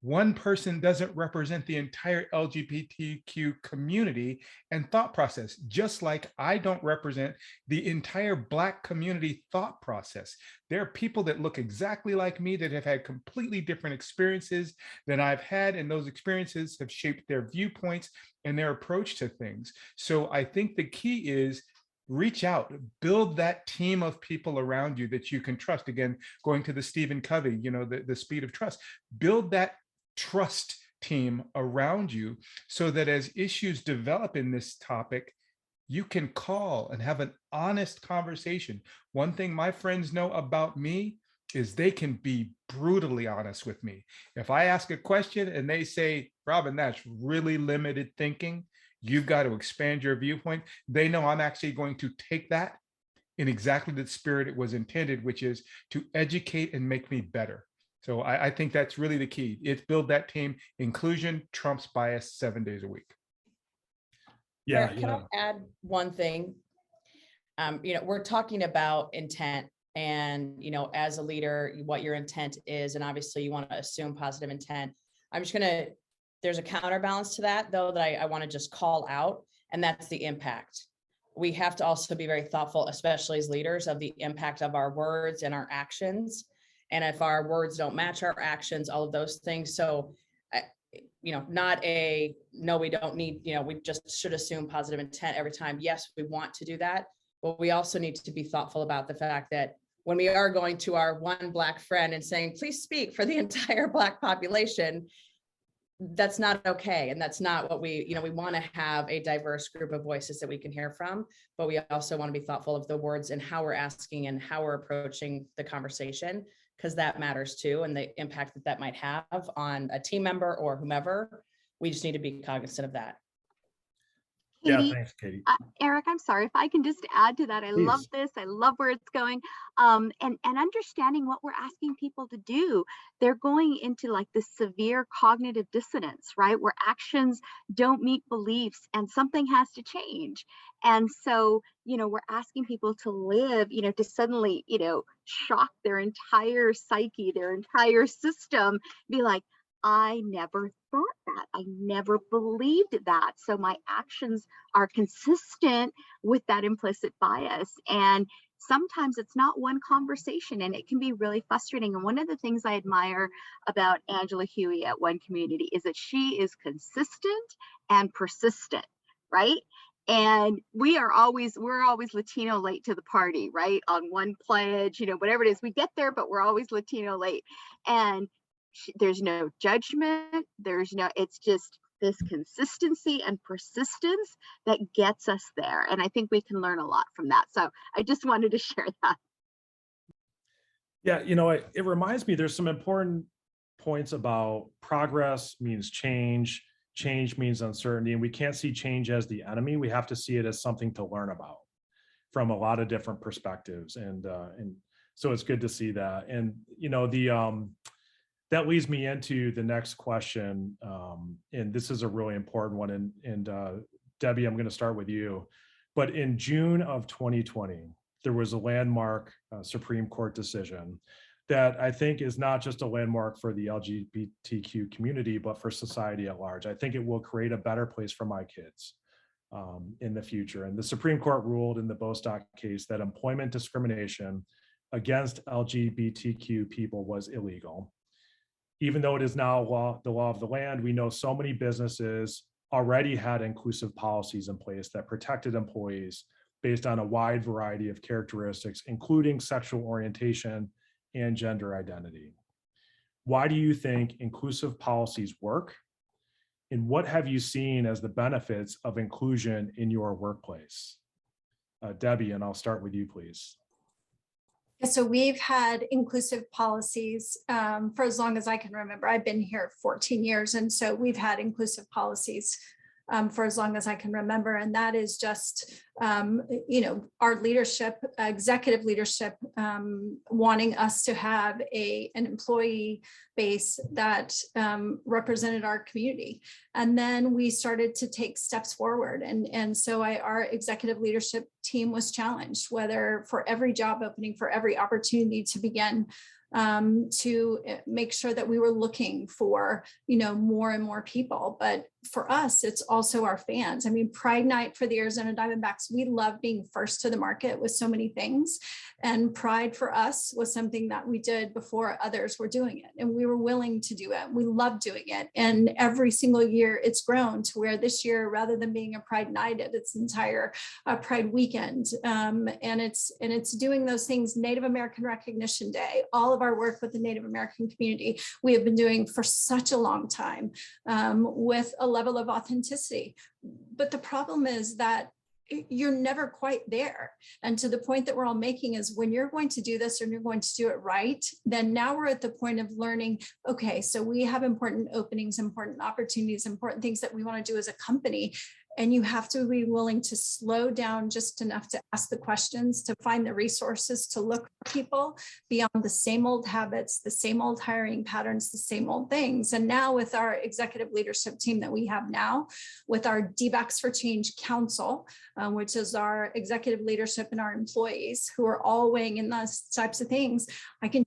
one person doesn't represent the entire LGBTQ community and thought process, just like I don't represent the entire Black community thought process. There are people that look exactly like me that have had completely different experiences than I've had, and those experiences have shaped their viewpoints and their approach to things. So I think the key is reach out, build that team of people around you that you can trust. Again, going to the Stephen Covey, you know, the speed of trust, build that trust team around you so that as issues develop in this topic, you can call and have an honest conversation. One thing my friends know about me is they can be brutally honest with me. If I ask a question and they say, Robin, that's really limited thinking, you've got to expand your viewpoint, they know I'm actually going to take that in exactly the spirit it was intended, which is to educate and make me better. So I think that's really the key. It's build that team. Inclusion trumps bias 7 days a week. Yeah, Eric, can I add one thing? We're talking about intent and, as a leader, what your intent is, and obviously you want to assume positive intent. There's a counterbalance to that though, that I want to just call out, and that's the impact. We have to also be very thoughtful, especially as leaders, of the impact of our words and our actions. And if our words don't match our actions, all of those things. So, not a, no, we don't need, we just should assume positive intent every time. Yes, we want to do that, but we also need to be thoughtful about the fact that when we are going to our one Black friend and saying, please speak for the entire Black population, that's not okay. And that's not what we want to have a diverse group of voices that we can hear from, but we also want to be thoughtful of the words and how we're asking and how we're approaching the conversation, because that matters too. And the impact that might have on a team member or whomever, we just need to be cognizant of that. Katee, yeah, thanks, Katee. Eric, I'm sorry if I can just add to that. I Please. love this. I love where it's going. And understanding what we're asking people to do. They're going into like this severe cognitive dissonance, right? Where actions don't meet beliefs and something has to change. And so, we're asking people to live, to suddenly, shock their entire psyche, their entire system, be like, I never thought that. I never believed that. So my actions are consistent with that implicit bias. And sometimes it's not one conversation, and it can be really frustrating. And one of the things I admire about Angela Huey at One Community is that she is consistent and persistent, right? And we're always Latino late to the party, right? On one pledge, whatever it is, we get there, but we're always Latino late. And there's no judgment. It's just this consistency and persistence that gets us there. And I think we can learn a lot from that. So I just wanted to share that. Yeah, it reminds me, there's some important points about progress means change means uncertainty, and we can't see change as the enemy. We have to see it as something to learn about from a lot of different perspectives. And so it's good to see that. And, that leads me into the next question. And this is a really important one. And Debbie, I'm going to start with you. But in June of 2020, there was a landmark Supreme Court decision that I think is not just a landmark for the LGBTQ community, but for society at large. I think it will create a better place for my kids in the future. And the Supreme Court ruled in the Bostock case that employment discrimination against LGBTQ people was illegal. Even though it is now the law of the land, we know so many businesses already had inclusive policies in place that protected employees based on a wide variety of characteristics, including sexual orientation and gender identity. Why do you think inclusive policies work? And what have you seen as the benefits of inclusion in your workplace? Debbie, and I'll start with you, please. So we've had inclusive policies for as long as I can remember. I've been here 14 years. And so we've had inclusive policies for as long as I can remember. And that is just, our leadership, executive leadership, wanting us to have an employee base that represented our community. And then we started to take steps forward. And so our executive leadership team was challenged, whether for every job opening, for every opportunity to begin to make sure that we were looking for, more and more people. But for us, it's also our fans. I mean, Pride Night for the Arizona Diamondbacks, we love being first to the market with so many things. And Pride for us was something that we did before others were doing it. And we were willing to do it. We love doing it. And every single year it's grown to where this year, rather than being a Pride Night, it's entire Pride weekend. And it's doing those things. Native American Recognition Day, all of our work with the Native American community, we have been doing for such a long time with a level of authenticity. But the problem is that you're never quite there. And to the point that we're all making is when you're going to do this and you're going to do it right, then now we're at the point of learning, okay, so we have important openings, important opportunities, important things that we want to do as a company. And you have to be willing to slow down just enough to ask the questions, to find the resources, to look for people beyond the same old habits, the same old hiring patterns, the same old things. And now with our executive leadership team that we have now, with our D-Backs for Change Council, which is our executive leadership and our employees who are all weighing in those types of things, I can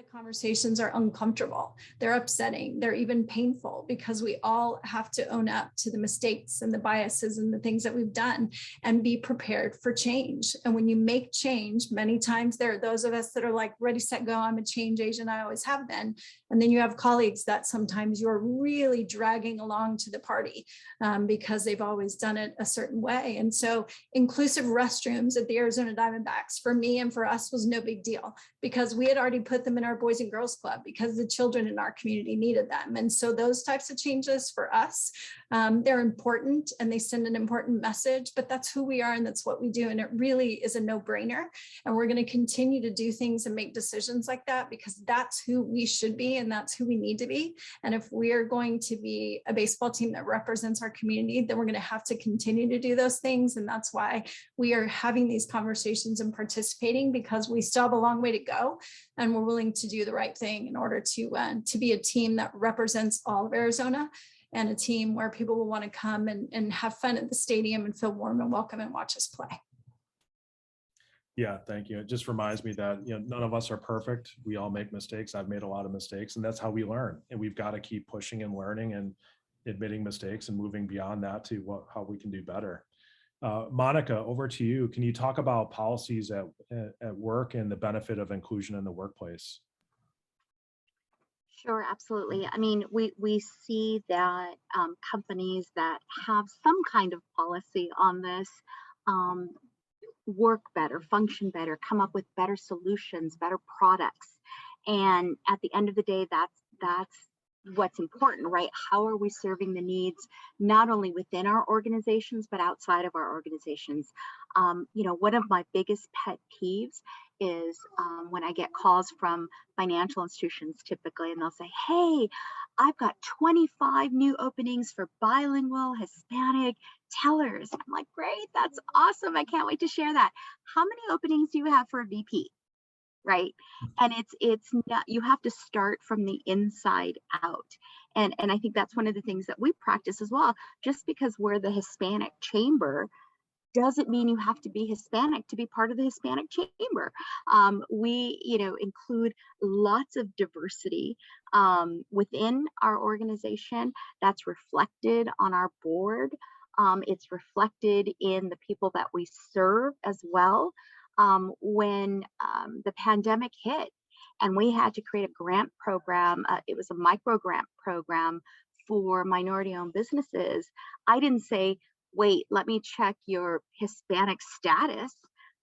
the conversations are uncomfortable. They're upsetting. They're even painful because we all have to own up to the mistakes and the biases and the things that we've done and be prepared for change. And when you make change, many times there are those of us that are like, ready, set, go, I'm a change agent. I always have been. And then you have colleagues that sometimes you're really dragging along to the party because they've always done it a certain way. And so inclusive restrooms at the Arizona Diamondbacks for me and for us was no big deal because we had already put them in our Boys and Girls Club because the children in our community needed them. And so those types of changes for us, they're important and they send an important message, but that's who we are and that's what we do. And it really is a no-brainer. And we're going to continue to do things and make decisions like that because that's who we should be and that's who we need to be. And if we are going to be a baseball team that represents our community, then we're going to have to continue to do those things. And that's why we are having these conversations and participating because we still have a long way to go. And we're willing to do the right thing in order to be a team that represents all of Arizona and a team where people will want to come and have fun at the stadium and feel warm and welcome and watch us play. Yeah, thank you. It just reminds me that none of us are perfect. We all make mistakes. I've made a lot of mistakes, and that's how we learn. And we've got to keep pushing and learning and admitting mistakes and moving beyond that to how we can do better. Monica, over to you. Can you talk about policies at work and the benefit of inclusion in the workplace? Sure, absolutely. I mean, we see that companies that have some kind of policy on this work better, function better, come up with better solutions, better products. And at the end of the day, that's what's important, right? How are we serving the needs, not only within our organizations, but outside of our organizations? One of my biggest pet peeves is when I get calls from financial institutions typically, and they'll say, hey, I've got 25 new openings for bilingual Hispanic tellers. I'm like, great, that's awesome. I can't wait to share that. How many openings do you have for a VP? Right. And it's not, you have to start from the inside out. And I think that's one of the things that we practice as well. Just because we're the Hispanic chamber doesn't mean you have to be Hispanic to be part of the Hispanic chamber. We, include lots of diversity within our organization. That's reflected on our board. It's reflected in the people that we serve as well. When the pandemic hit and we had to create a grant program, it was a micro grant program for minority-owned businesses. I didn't say, wait, let me check your Hispanic status.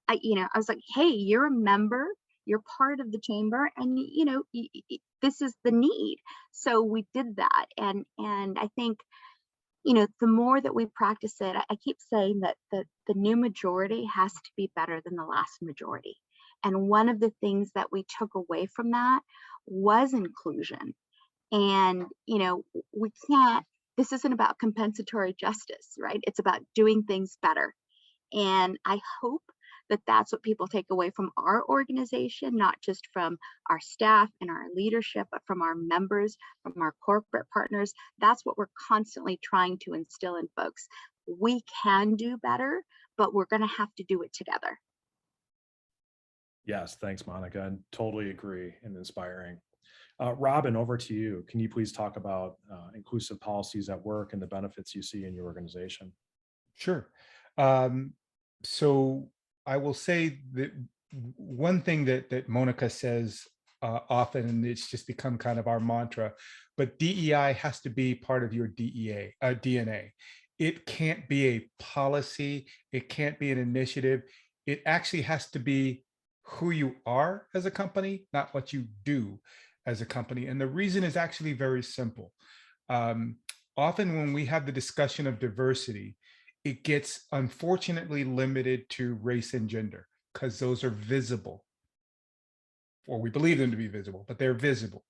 I was like, hey, you're a member, you're part of the chamber, and this is the need. So we did that, and I think the more that we practice it, I keep saying that the new majority has to be better than the last majority. And one of the things that we took away from that was inclusion. And, we can't, this isn't about compensatory justice, right? It's about doing things better. And I hope that that's what people take away from our organization, not just from our staff and our leadership, but from our members, from our corporate partners. That's what we're constantly trying to instill in folks. We can do better, but we're going to have to do it together. Yes, thanks, Monica. I totally agree and inspiring. Robin, over to you. Can you please talk about inclusive policies at work and the benefits you see in your organization? Sure. So I will say that one thing that Monica says often, and it's just become kind of our mantra, but DEI has to be part of your DNA. It can't be a policy. It can't be an initiative. It actually has to be who you are as a company, not what you do as a company. And the reason is actually very simple. Often when we have the discussion of diversity, it gets unfortunately limited to race and gender because those are visible, or we believe them to be visible, but they're visible.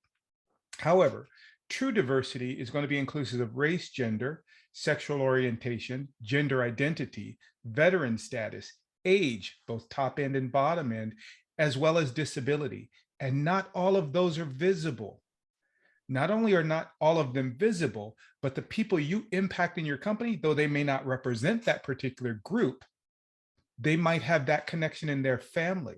However, true diversity is going to be inclusive of race, gender, sexual orientation, gender identity, veteran status, age, both top end and bottom end, as well as disability. And not all of those are visible. Not only are not all of them visible, but the people you impact in your company, though they may not represent that particular group, they might have that connection in their family.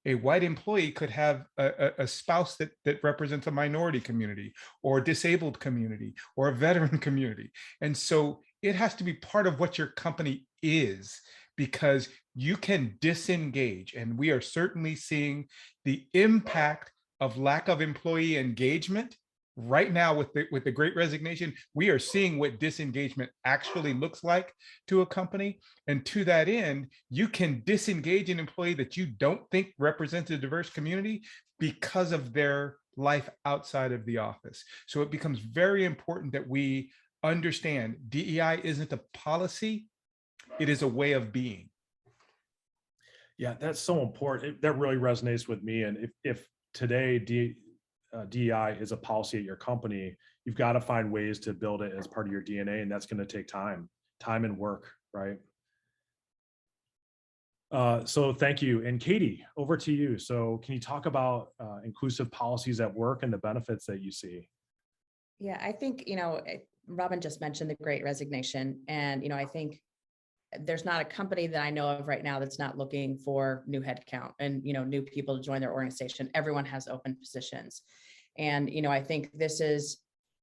A white employee could have a spouse that represents a minority community or a disabled community or a veteran community. And so it has to be part of what your company is, because you can disengage. And we are certainly seeing the impact of lack of employee engagement right now with the Great Resignation. We are seeing what disengagement actually looks like to a company. And to that end, you can disengage an employee that you don't think represents a diverse community because of their life outside of the office. So it becomes very important that we understand DEI isn't a policy, it is a way of being. Yeah, that's so important. That really resonates with me. And if today DEI is a policy at your company, you've got to find ways to build it as part of your DNA, and that's going to take time and work, right? So thank you. And Katee, over to you. So can you talk about inclusive policies at work and the benefits that you see? Yeah, I think, Robin just mentioned the Great Resignation. And, I think there's not a company that I know of right now that's not looking for new headcount and, new people to join their organization. Everyone has open positions. And, I think this is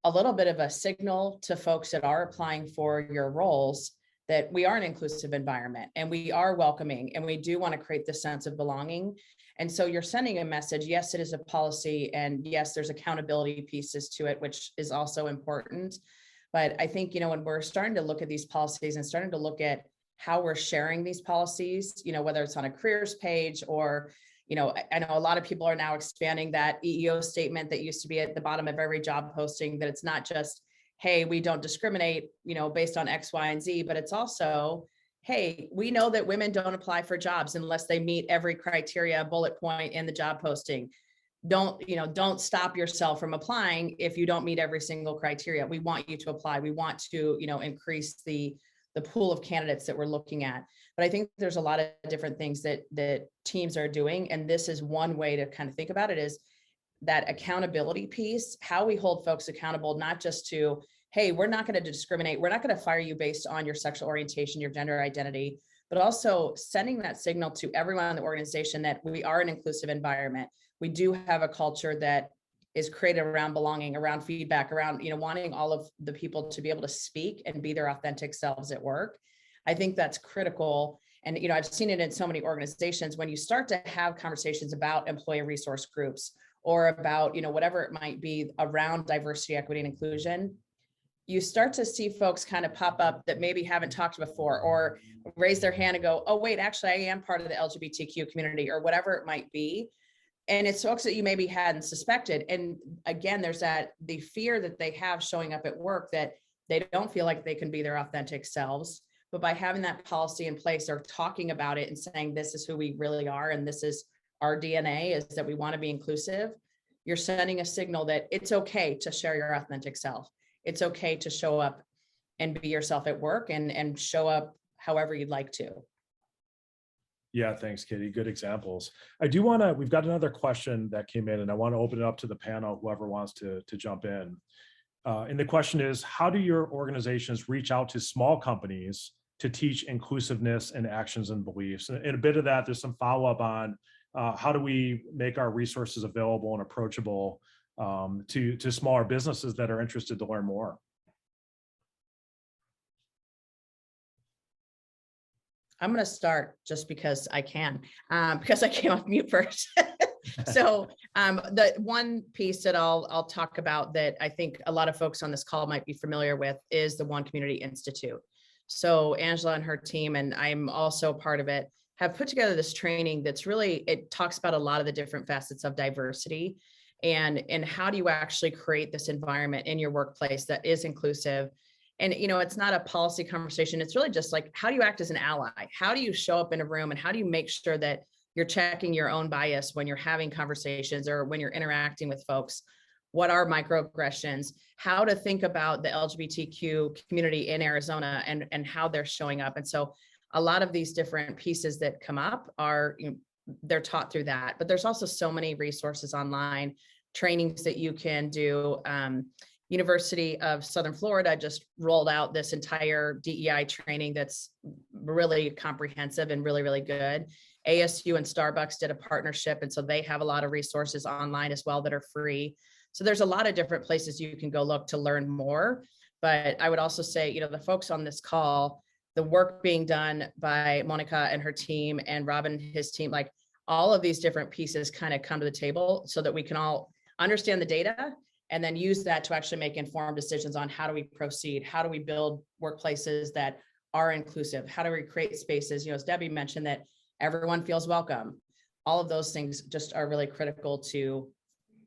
a little bit of a signal to folks that are applying for your roles that we are an inclusive environment and we are welcoming and we do want to create this sense of belonging. And so you're sending a message. Yes, it is a policy. And yes, there's accountability pieces to it, which is also important. But I think, when we're starting to look at these policies and starting to look at how we're sharing these policies, whether it's on a careers page or, I know a lot of people are now expanding that EEO statement that used to be at the bottom of every job posting, that it's not just, hey, we don't discriminate, based on X, Y, and Z, but it's also, hey, we know that women don't apply for jobs unless they meet every criteria bullet point in the job posting. Don't stop yourself from applying if you don't meet every single criteria. We want you to apply. We want to, increase the pool of candidates that we're looking at. But I think there's a lot of different things that teams are doing. And this is one way to kind of think about it, is that accountability piece, how we hold folks accountable, not just to, hey, we're not going to discriminate. We're not going to fire you based on your sexual orientation, your gender identity, but also sending that signal to everyone in the organization that we are an inclusive environment. We do have a culture that is created around belonging, around feedback, around, wanting all of the people to be able to speak and be their authentic selves at work. I think that's critical. And, I've seen it in so many organizations when you start to have conversations about employee resource groups or about, whatever it might be around diversity, equity, and inclusion, you start to see folks kind of pop up that maybe haven't talked before or raise their hand and go, oh, wait, actually, I am part of the LGBTQ community or whatever it might be. And it's folks that you maybe hadn't suspected. And again, there's the fear that they have showing up at work that they don't feel like they can be their authentic selves. But by having that policy in place or talking about it and saying, this is who we really are, and this is our DNA, is that we want to be inclusive, you're sending a signal that it's okay to share your authentic self. It's okay to show up and be yourself at work and show up however you'd like to. Yeah, thanks, Katee. Good examples. We've got another question that came in and I want to open it up to the panel, whoever wants to jump in. And the question is, how do your organizations reach out to small companies to teach inclusiveness and actions and beliefs? And a bit of that, there's some follow-up on how do we make our resources available and approachable to smaller businesses that are interested to learn more? I'm going to start just because I can, because I came off mute first. So the one piece that I'll talk about that I think a lot of folks on this call might be familiar with is the One Community Institute. So Angela and her team, and I'm also part of it, have put together this training that's really, it talks about a lot of the different facets of diversity and how do you actually create this environment in your workplace that is inclusive. And, you know, it's not a policy conversation. It's really just like, how do you act as an ally? How do you show up in a room and how do you make sure that you're checking your own bias when you're having conversations or when you're interacting with folks? What are microaggressions? How to think about the LGBTQ community in Arizona and how they're showing up. And so a lot of these different pieces that come up are, you know, they're taught through that, but there's also so many resources online, trainings that you can do. University of Southern Florida just rolled out this entire DEI training that's really comprehensive and really, really good. ASU and Starbucks did a partnership, and so they have a lot of resources online as well that are free. So there's a lot of different places you can go look to learn more. But I would also say, you know, the folks on this call, the work being done by Monica and her team and Robin, his team, like all of these different pieces kind of come to the table so that we can all understand the data and then use that to actually make informed decisions on how do we proceed? How do we build workplaces that are inclusive? How do we create spaces? You know, as Debbie mentioned, that everyone feels welcome. All of those things just are really critical to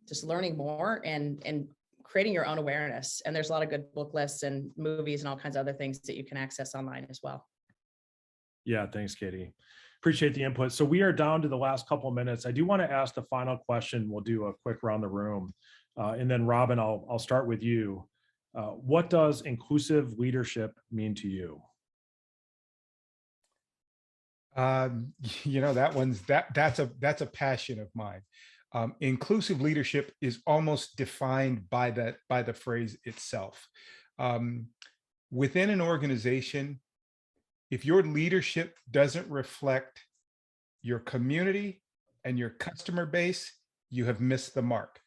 just learning more and creating your own awareness. And there's a lot of good book lists and movies and all kinds of other things that you can access online as well. Yeah, thanks, Katee. Appreciate the input. So we are down to the last couple of minutes. I do want to ask the final question. We'll do a quick round the room. And then Robin, I'll start with you. What does inclusive leadership mean to you? You know, that's a passion of mine. Inclusive leadership is almost defined by the phrase itself. Within an organization, if your leadership doesn't reflect your community and your customer base, you have missed the mark.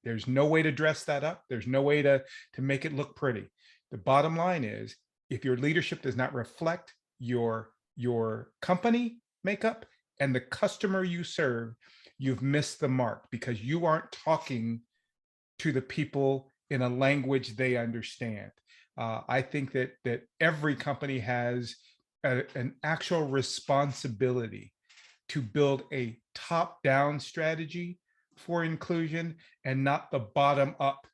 There's no way to dress that up. There's no way to make it look pretty. The bottom line is, if your leadership does not reflect your company makeup and the customer you serve, you've missed the mark because you aren't talking to the people in a language they understand. I think that every company has an actual responsibility to build a top-down strategy for inclusion and not the bottom-up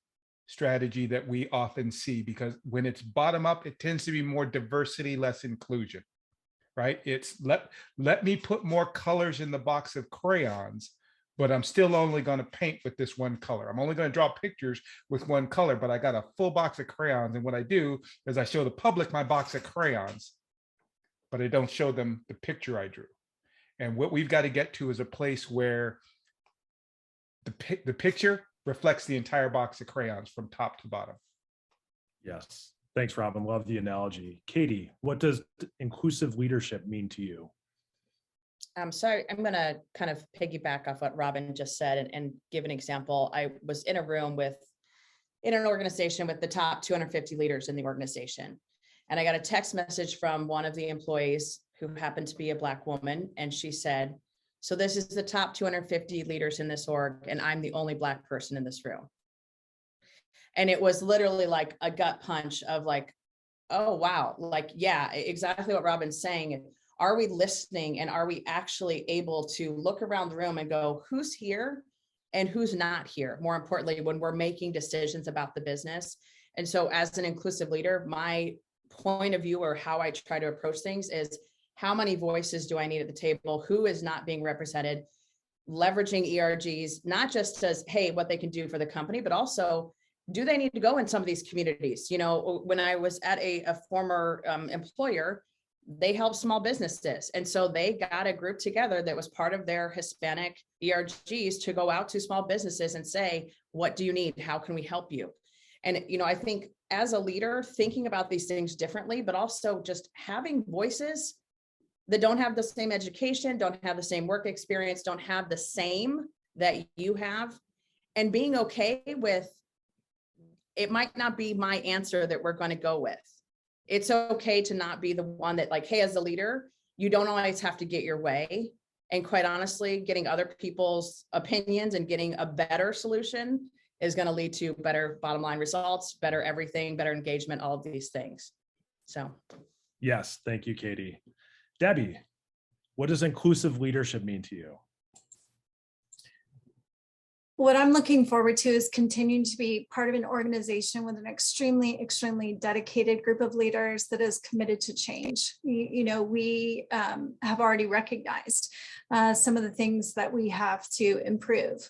strategy that we often see, because when it's bottom-up, it tends to be more diversity, less inclusion, right? It's let me put more colors in the box of crayons, but I'm still only going to paint with this one color. I'm only going to draw pictures with one color, but I got a full box of crayons. And what I do is I show the public my box of crayons, but I don't show them the picture I drew. And what we've got to get to is a place where the picture reflects the entire box of crayons from top to bottom. Yes. Thanks, Robin. Love the analogy. Katee, what does inclusive leadership mean to you? So I'm going to kind of piggyback off what Robin just said and give an example. I was in a room in an organization with the top 250 leaders in the organization. And I got a text message from one of the employees who happened to be a Black woman. And she said, so this is the top 250 leaders in this org, and I'm the only Black person in this room. And it was literally like a gut punch of like, oh, wow. Like, yeah, exactly what Robin's saying. Are we listening and are we actually able to look around the room and go, who's here and who's not here? More importantly, when we're making decisions about the business. And so as an inclusive leader, my point of view or how I try to approach things is, how many voices do I need at the table? Who is not being represented? Leveraging ERGs, not just as, hey, what they can do for the company, but also, do they need to go in some of these communities? You know, when I was at a former employer, they help small businesses. And so they got a group together that was part of their Hispanic ERGs to go out to small businesses and say, what do you need? How can we help you? And, you know, I think as a leader, thinking about these things differently, but also just having voices that don't have the same education, don't have the same work experience, don't have the same that you have, and being okay with it might not be my answer that we're going to go with. It's okay to not be the one that like, hey, as a leader, you don't always have to get your way. And quite honestly, getting other people's opinions and getting a better solution is going to lead to better bottom line results, better everything, better engagement, all of these things. So. Yes, thank you, Katee. Debbie, what does inclusive leadership mean to you? What I'm looking forward to is continuing to be part of an organization with an extremely, extremely dedicated group of leaders that is committed to change. We have already recognized some of the things that we have to improve.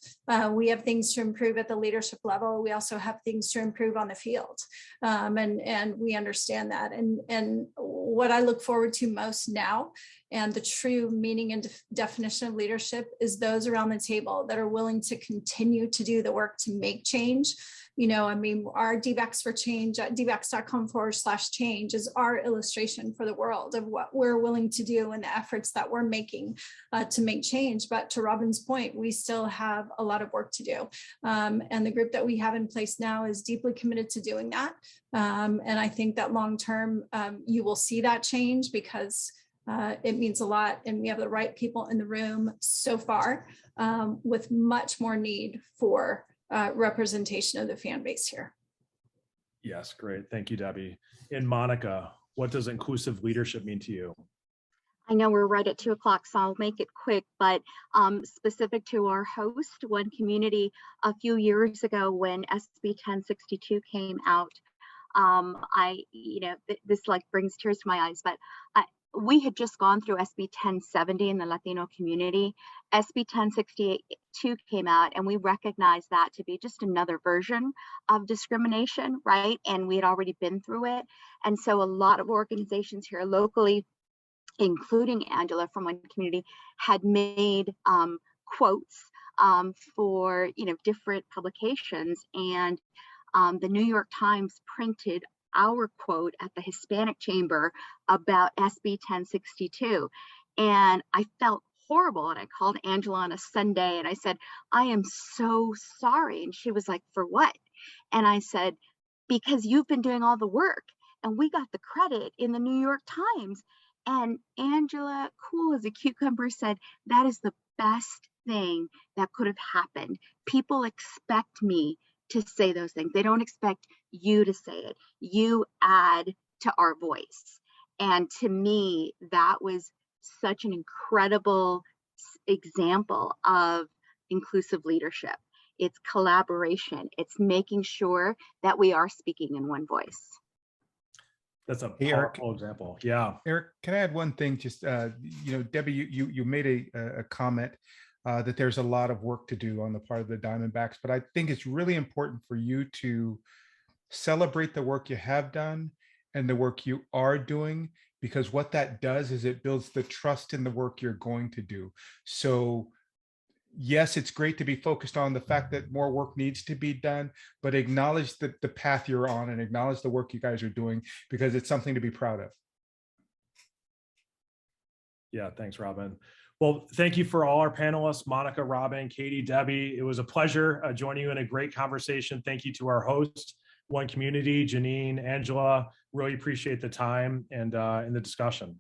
We have things to improve at the leadership level. We also have things to improve on the field. And we understand that. And what I look forward to most now, and the true meaning and definition of leadership, is those around the table that are willing to continue to do the work to make change. Our DBACs for Change at dbacks.com/change is our illustration for the world of what we're willing to do and the efforts that we're making to make change. But to Robin's point, we still have a lot of work to do. And the group that we have in place now is deeply committed to doing that. And I think that long term, you will see that change because it means a lot, and we have the right people in the room so far, with much more need for representation of the fan base here. Yes, great. Thank you, Debbie. And Monica, what does inclusive leadership mean to you? I know we're right at 2 o'clock, so I'll make it quick, but specific to our host, One Community, a few years ago when SB 1062 came out, this like brings tears to my eyes, but we had just gone through SB 1070 in the Latino community. SB 1062 came out, and we recognized that to be just another version of discrimination, right? And we had already been through it. And so a lot of organizations here locally, including Angela from One Community, had made quotes for different publications. And the New York Times printed our quote at the Hispanic Chamber about SB 1062. And I felt horrible. And I called Angela on a Sunday and I said, I am so sorry. And she was like, for what? And I said, because you've been doing all the work and we got the credit in the New York Times. And Angela, cool as a cucumber, said, that is the best thing that could have happened. People expect me to say those things. They don't expect you to say it. You add to our voice. And to me, that was such an incredible example of inclusive leadership. It's collaboration. It's making sure that we are speaking in one voice. That's a powerful example. Yeah. Eric, can I add one thing? Just, Debbie, you made a comment that there's a lot of work to do on the part of the Diamondbacks, but I think it's really important for you to celebrate the work you have done and the work you are doing, because what that does is it builds the trust in the work you're going to do. So yes, it's great to be focused on the fact that more work needs to be done, but acknowledge the path you're on and acknowledge the work you guys are doing, because it's something to be proud of. Yeah, thanks, Robin. Well, thank you for all our panelists, Monica, Robin, Katee, Debbie. It was a pleasure joining you in a great conversation. Thank you to our host, One Community, Janine, Angela. Really appreciate the time and the discussion.